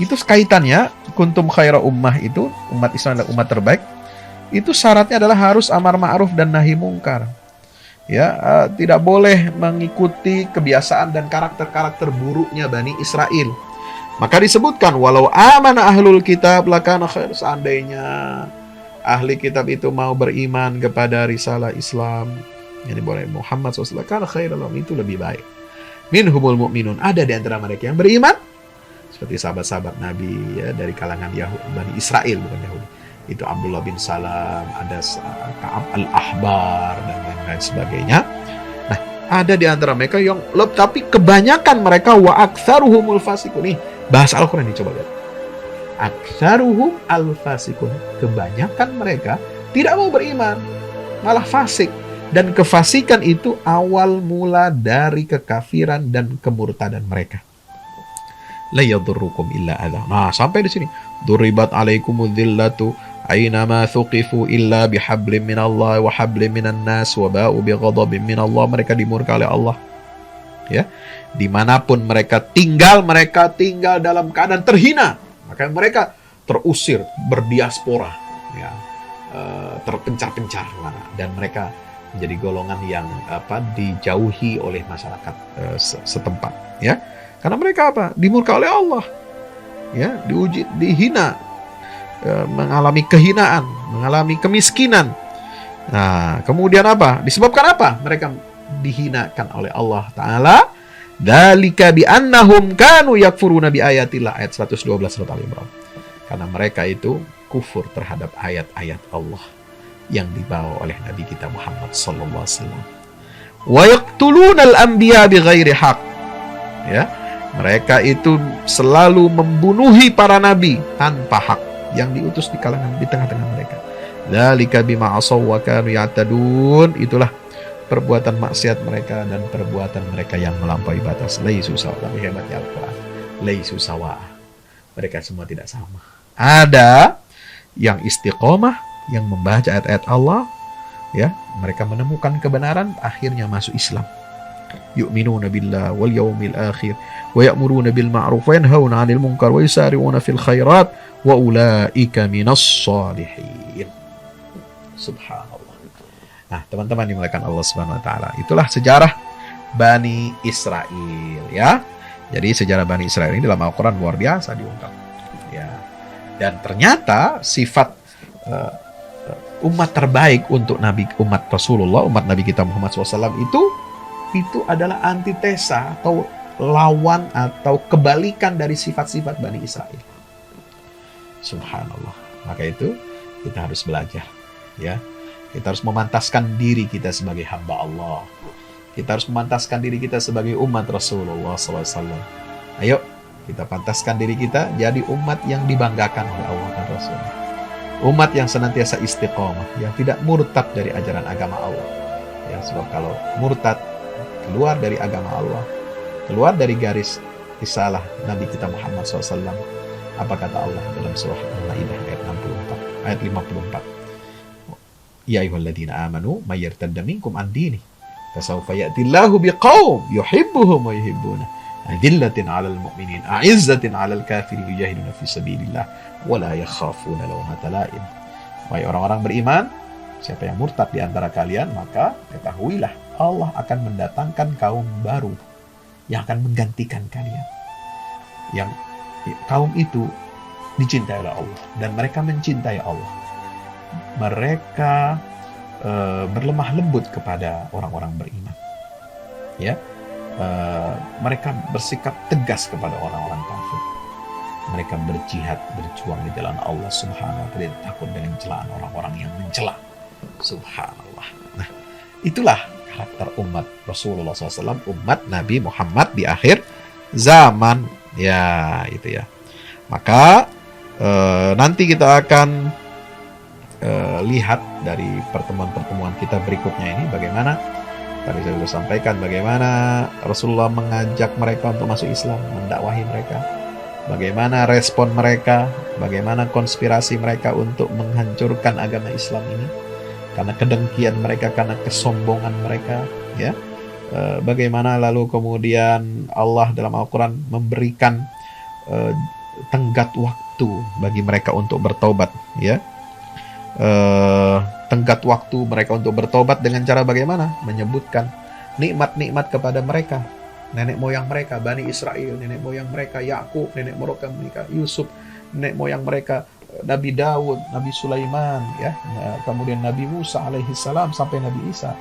Speaker 2: Itu kaitannya kuntum khaira ummah, itu umat Islam adalah umat terbaik. Itu syaratnya adalah harus amar ma'ruf dan nahi mungkar. Ya, tidak boleh mengikuti kebiasaan dan karakter-karakter buruknya Bani Israel. Maka disebutkan walau amana ahlul kitab lakana khair, seandainya ahli kitab itu mau beriman kepada risalah Islam, yang boleh Muhammad SAW, lakana khairal lahum, itu lebih baik. Minhumul mu'minun, ada di antara mereka yang beriman, seperti sahabat-sahabat Nabi ya, dari kalangan Yahudi, Bani Israel, bukan Yahudi. Itu Abdullah bin Salam, ada Ka'ab al-Ahbar dan lain-lain sebagainya. Nah, ada di antara mereka yang tapi kebanyakan mereka wa aktsaruhumul fasiqun. Nih, bahasa Al-Qur'an dicoba lihat. Aktsaruhum al-fasiqun. Kebanyakan mereka tidak mau beriman, malah fasik. Dan kefasikan itu awal mula dari kekafiran dan kemurtadan mereka. La yadurrukum illa adza. Nah, sampai di sini. Duribat alaikumudz dzillatu aynama thuqifu illa bihablin minallah wa hablin minan nas wa ba'u bighadabin minallah. Mereka dimurka oleh Allah. Ya. Dimanapun mereka tinggal dalam keadaan terhina. Maka mereka terusir, berdiaspora, ya, terpencar-pencar, dan mereka menjadi golongan yang dijauhi oleh masyarakat setempat. Ya. Karena mereka dimurka oleh Allah. Ya, diuji, dihina, mengalami kehinaan, mengalami kemiskinan. Nah, kemudian disebabkan apa? Mereka dihinakan oleh Allah Ta'ala. Dzalika bi annahum kanu yakfuruna bi ayatillah, ayat 112 surat Al-Imran. Karena mereka itu kufur terhadap ayat-ayat Allah yang dibawa oleh Nabi kita Muhammad sallallahu alaihi wasallam. Wa yaqtulunal anbiya bighairi haqq. Ya, mereka itu selalu membunuhi para nabi tanpa hak yang diutus di tengah-tengah mereka. Dzalika bima asaw wa kanu ya'tadun. Itulah perbuatan maksiat mereka dan perbuatan mereka yang melampaui batas. Laisu sawa. Tapi hebatnya Al-Quran. Laisu sawa. Mereka semua tidak sama. Ada yang istiqomah, yang membaca ayat-ayat Allah, ya, mereka menemukan kebenaran, akhirnya masuk Islam. Yu'minuna billah wal yawmil akhir wa ya'muruna bil ma'ruf wa yanhauna 'anil munkar wa yusari'una fil khairat wa ulaika minas shalihin. Subhanallah. Nah, teman-teman dimuliakan Allah Subhanahu wa taala. Itulah sejarah Bani Israel, ya. Jadi sejarah Bani Israel ini dalam Al-Qur'an luar biasa diungkap. Ya. Dan ternyata sifat umat terbaik untuk umat Rasulullah, umat Nabi kita Muhammad SAW itu adalah antitesa atau lawan atau kebalikan dari sifat-sifat Bani Israel. Subhanallah. Maka itu kita harus belajar, ya. Kita harus memantaskan diri kita sebagai hamba Allah. Kita harus memantaskan diri kita sebagai umat Rasulullah SAW. Ayo, kita pantaskan diri kita jadi umat yang dibanggakan oleh Allah dan Rasul. Umat yang senantiasa istiqomah, yang tidak murtad dari ajaran agama Allah. Ya, sebab kalau murtad, keluar dari agama Allah, keluar dari garis risalah Nabi kita Muhammad SAW. Apa kata Allah dalam surah Al-Maidah ayat 54? Ya ayyuhalladzina amanu may yartadda minkum an dini fasawfa ya'tillahu biqaum yuhibbuhum wa yuhibbuna adillatin 'alal mu'minin a'izzatin 'alal kafirin yujahiduna fi sabilillah wa la yakhafuna lawmata la'im. Wahai orang-orang beriman, siapa yang murtad di antara kalian, maka ketahuilah Allah akan mendatangkan kaum baru yang akan menggantikan kalian. Yang kaum itu dicintai oleh Allah dan mereka mencintai Allah. Mereka berlemah lembut kepada orang-orang beriman, ya, mereka bersikap tegas kepada orang-orang kafir. Mereka berjihad, berjuang di jalan Allah Subhanahu wa taala, tidak takut dengan celaan orang-orang yang mencela. Subhanallah. Nah, itulah karakter umat Rasulullah SAW, umat Nabi Muhammad di akhir zaman. Ya, itu ya. Maka nanti kita akan lihat dari pertemuan-pertemuan kita berikutnya ini bagaimana, tadi saya sudah sampaikan bagaimana Rasulullah mengajak mereka untuk masuk Islam, mendakwahi mereka, bagaimana respon mereka, bagaimana konspirasi mereka untuk menghancurkan agama Islam ini karena kedengkian mereka, karena kesombongan mereka, ya. Bagaimana lalu kemudian Allah dalam Al-Quran memberikan tenggat waktu bagi mereka untuk bertobat, ya. Tenggat waktu mereka untuk bertobat dengan cara bagaimana? Menyebutkan nikmat-nikmat kepada mereka, nenek moyang mereka Bani Israel, nenek moyang mereka Yakub, nenek moyang mereka Yusuf, nenek moyang mereka Nabi Daud, Nabi Sulaiman, ya, kemudian Nabi Musa alaihissalam sampai Nabi Isa.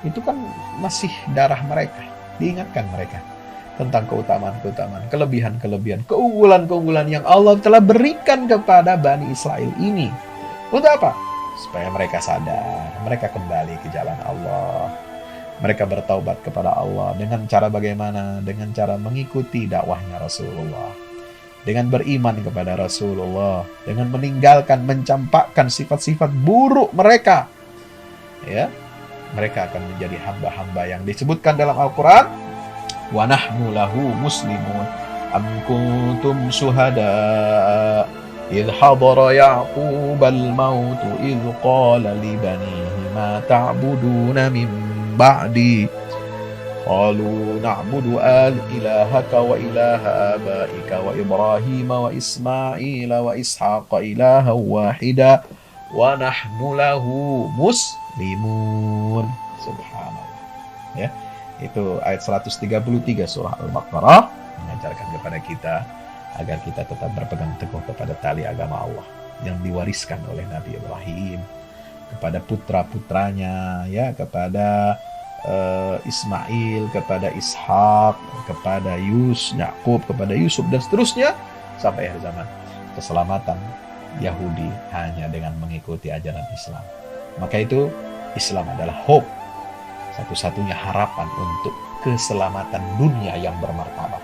Speaker 2: Itu kan masih darah mereka. Diingatkan mereka tentang keutamaan-keutamaan, kelebihan-kelebihan, keunggulan-keunggulan yang Allah telah berikan kepada Bani Israel ini. Untuk apa? Supaya mereka sadar, mereka kembali ke jalan Allah. Mereka bertaubat kepada Allah dengan cara bagaimana? Dengan cara mengikuti dakwahnya Rasulullah, dengan beriman kepada Rasulullah, dengan meninggalkan, mencampakkan sifat-sifat buruk mereka. Ya, mereka akan menjadi hamba-hamba yang disebutkan dalam Al-Quran, wa nahnu lahu muslimun am kuntum syuhada idh hadara ya'qub al-maut idh qala li banihi ma ta'buduna min ba'di qalu na'budu ilahaka wa ilaha abaika wa ibrahima wa ismaila wa ishaqa ilaha wahida wa nahnu lahu muslimun. Subhanallah. Ya, itu ayat 133 surah Al-Baqarah mengajarkan kepada kita agar kita tetap berpegang teguh kepada tali agama Allah yang diwariskan oleh Nabi Ibrahim kepada putra-putranya, ya, kepada Ismail, kepada Ishak, kepada Yakub, kepada Yusuf, dan seterusnya sampai akhir zaman. Keselamatan Yahudi hanya dengan mengikuti ajaran Islam. Maka itu Islam adalah hope, satu-satunya harapan untuk keselamatan dunia yang bermartabat.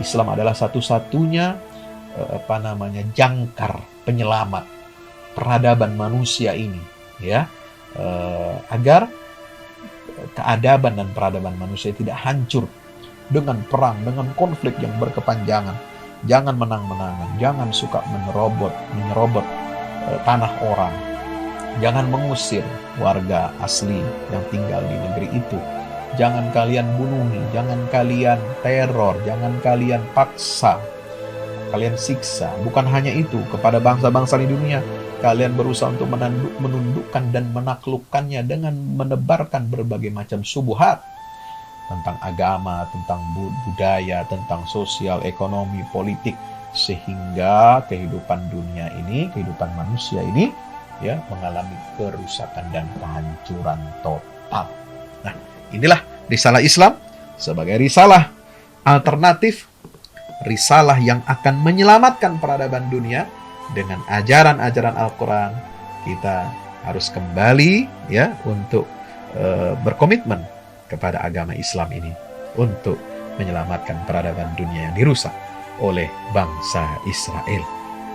Speaker 2: Islam adalah satu-satunya jangkar penyelamat peradaban manusia ini, ya, agar keadaban dan peradaban manusia tidak hancur dengan perang, dengan konflik yang berkepanjangan. Jangan menang-menangan, jangan suka menyerobot tanah orang, jangan mengusir warga asli yang tinggal di negeri itu. Jangan kalian bunuhi, jangan kalian teror, jangan kalian paksa, kalian siksa. Bukan hanya itu, kepada bangsa-bangsa di dunia, kalian berusaha untuk menundukkan dan menaklukkannya dengan menebarkan berbagai macam syubhat tentang agama, tentang budaya, tentang sosial, ekonomi, politik, sehingga kehidupan dunia ini, kehidupan manusia ini, ya, mengalami kerusakan dan kehancuran total. Nah, inilah risalah Islam sebagai risalah alternatif, risalah yang akan menyelamatkan peradaban dunia. Dengan ajaran-ajaran Al-Quran, kita harus kembali, ya, untuk berkomitmen kepada agama Islam ini untuk menyelamatkan peradaban dunia yang dirusak oleh bangsa Israel.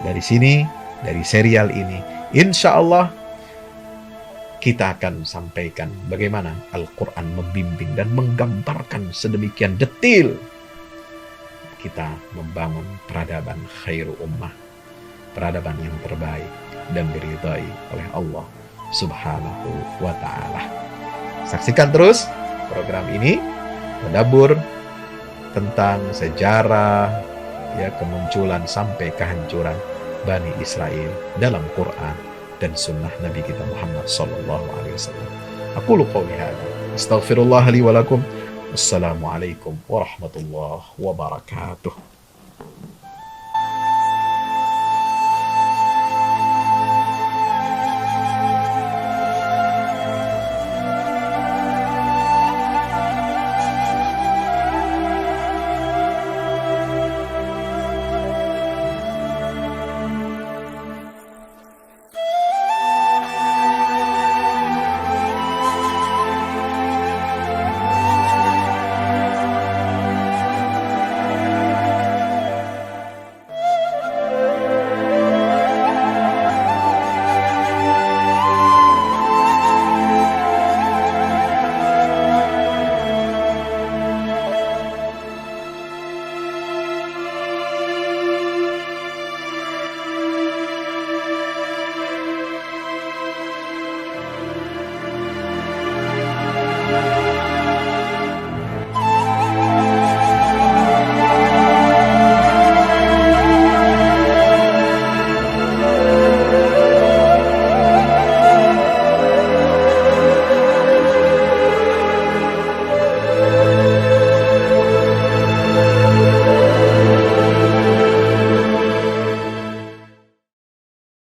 Speaker 2: Dari sini, dari serial ini, insya Allah kita akan sampaikan bagaimana Al-Quran membimbing dan menggambarkan sedemikian detil kita membangun peradaban khairu ummah, peradaban yang terbaik dan diridhai oleh Allah Subhanahu wa ta'ala. Saksikan terus program ini, tadabbur tentang sejarah, ya, kemunculan sampai kehancuran Bani Israel dalam Quran dan sunnah Nabi kita Muhammad sallallahu alaihi wasallam. Aqulu qawli hadza, astaghfirullah li wa lakum. Wassalamualaikum warahmatullahi wabarakatuh.